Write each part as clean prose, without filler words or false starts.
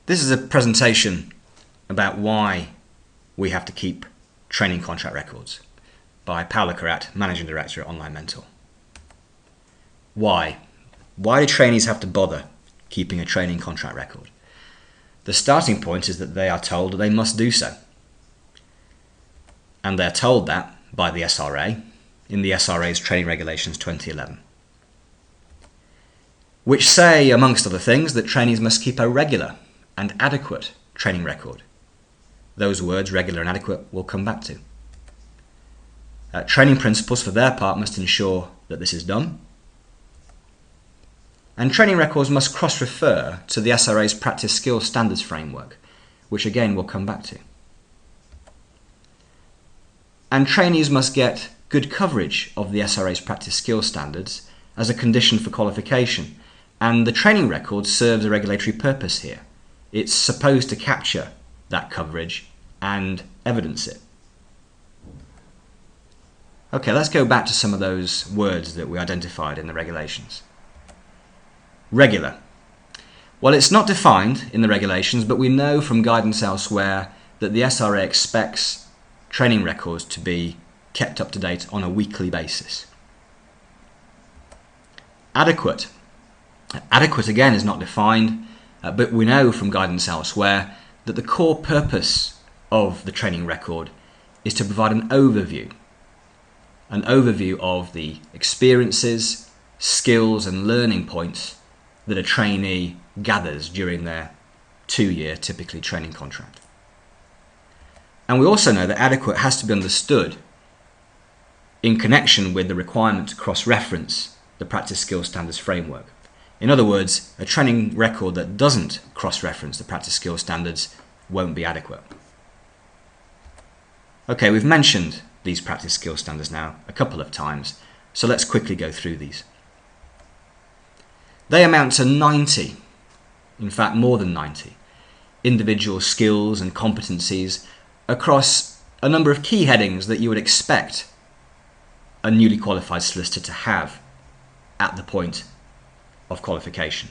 This is a presentation about why we have to keep training contract records by Paula Karat, Managing Director at Online Mentor. Why? Why do trainees have to bother keeping a training contract record? The starting point is that they are told that they must do so. And they're told that by the SRA in the SRA's Training Regulations 2011, which say, amongst other things, that trainees must keep a regular and adequate training record. Those words, regular and adequate, we'll come back to. Training principals, for their part, must ensure that this is done. And training records must cross-refer to the SRA's Practice Skills Standards framework, which again we'll come back to. And trainees must get good coverage of the SRA's Practice Skills Standards as a condition for qualification. And the training record serves a regulatory purpose here. It's supposed to capture that coverage and evidence it. Okay, let's go back to some of those words that we identified in the regulations. Regular. Well, it's not defined in the regulations, but we know from guidance elsewhere that the SRA expects training records to be kept up to date on a weekly basis. Adequate. Adequate, again, is not defined, but we know from guidance elsewhere that the core purpose of the training record is to provide an overview of the experiences, skills and learning points that a trainee gathers during their 2-year, typically, training contract. And we also know that adequate has to be understood in connection with the requirement to cross-reference the Practice Skills Standards framework. In other words, a training record that doesn't cross-reference the Practice Skills Standards won't be adequate. Okay, we've mentioned these Practice Skills Standards now a couple of times, so let's quickly go through these. They amount to 90, in fact more than 90, individual skills and competencies across a number of key headings that you would expect a newly qualified solicitor to have at the point of qualification.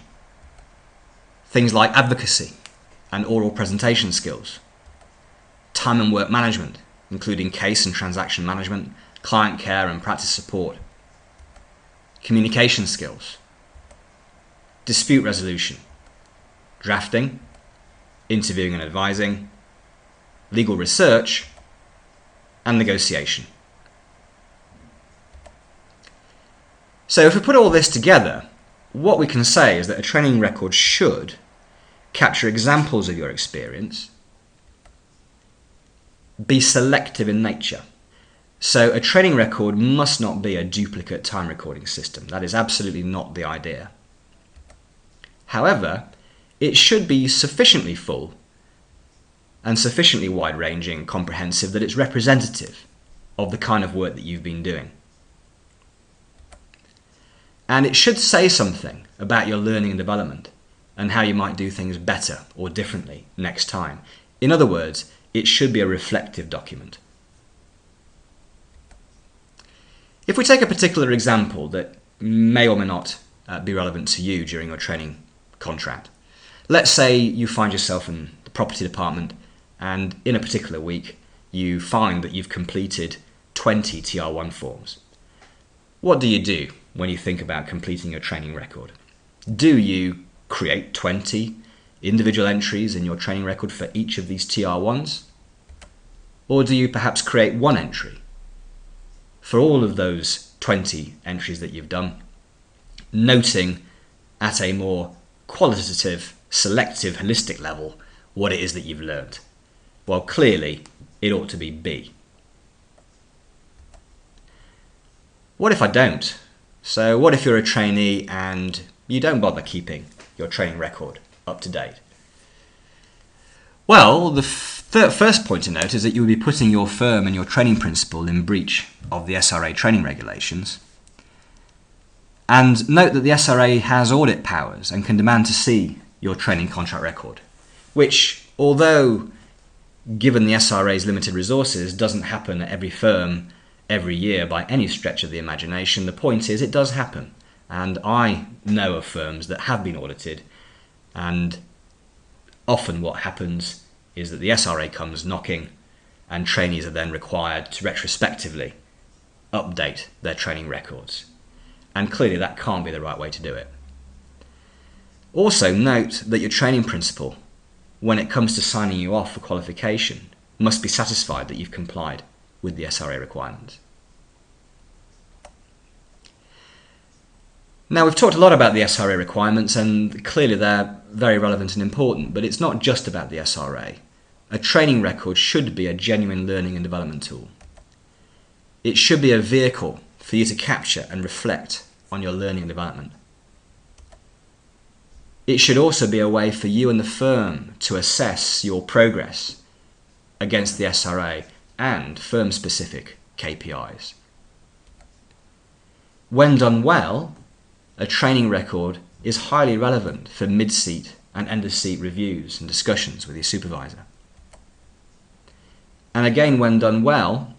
Things like advocacy and oral presentation skills, time and work management, including case and transaction management, client care and practice support, communication skills, dispute resolution, drafting, interviewing and advising, legal research, and negotiation. So if we put all this together, what we can say is that a training record should capture examples of your experience, be selective in nature. So a training record must not be a duplicate time recording system. That is absolutely not the idea. However, it should be sufficiently full and sufficiently wide-ranging and comprehensive that it's representative of the kind of work that you've been doing. And it should say something about your learning and development and how you might do things better or differently next time. In other words, it should be a reflective document. If we take a particular example that may or may not be relevant to you during your training contract. Let's say you find yourself in the property department and in a particular week you find that you've completed 20 TR1 forms. What do you do when you think about completing your training record? Do you create 20 individual entries in your training record for each of these TR1s? Or do you perhaps create one entry for all of those 20 entries that you've done, noting at a more qualitative, selective, holistic level what it is that you've learned? Well, clearly it ought to be B. What if I don't? So what if you're a trainee and you don't bother keeping your training record up to date? Well, the first point to note is that you will be putting your firm and your training principal in breach of the SRA training regulations. And note that the SRA has audit powers and can demand to see your training contract record, which, although given the SRA's limited resources, doesn't happen at every firm every year by any stretch of the imagination. The point is, it does happen. And I know of firms that have been audited and often what happens is that the SRA comes knocking and trainees are then required to retrospectively update their training records. And clearly that can't be the right way to do it. Also note that your training principal, when it comes to signing you off for qualification, must be satisfied that you've complied with the SRA requirements. Now, we've talked a lot about the SRA requirements, and clearly they're very relevant and important, but it's not just about the SRA. A training record should be a genuine learning and development tool. It should be a vehicle for you to capture and reflect on your learning and development. It should also be a way for you and the firm to assess your progress against the SRA and firm-specific KPIs. When done well, a training record is highly relevant for mid-seat and end-of-seat reviews and discussions with your supervisor. And again, when done well,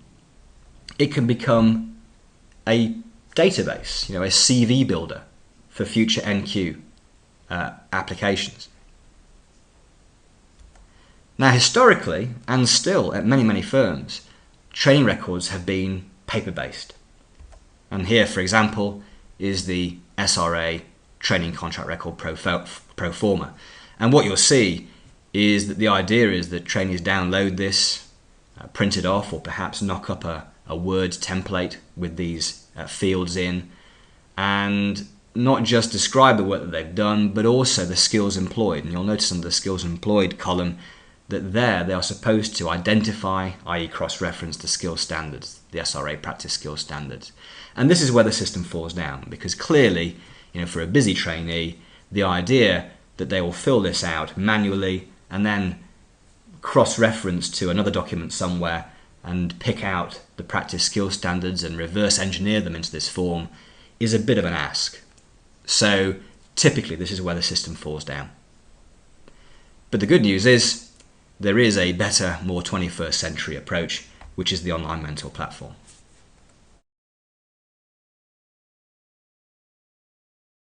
it can become a database, a CV builder for future NQ applications. Now, historically, and still at many6 training records have been paper-based. And here, for example, is the SRA training contract record pro forma. And what you'll see is that the idea is that trainees download this, print it off, or perhaps knock up a Word template with these fields in, and not just describe the work that they've done, but also the skills employed. And you'll notice under the skills employed column that there they are supposed to identify, i.e. cross-reference the skills standards, the SRA practice skills standards. And this is where the system falls down, because clearly, for a busy trainee, the idea that they will fill this out manually and then cross-reference to another document somewhere and pick out the practice skills standards and reverse engineer them into this form is a bit of an ask. So typically this is where the system falls down. But the good news is there is a better, more 21st century approach, which is the online mentor platform.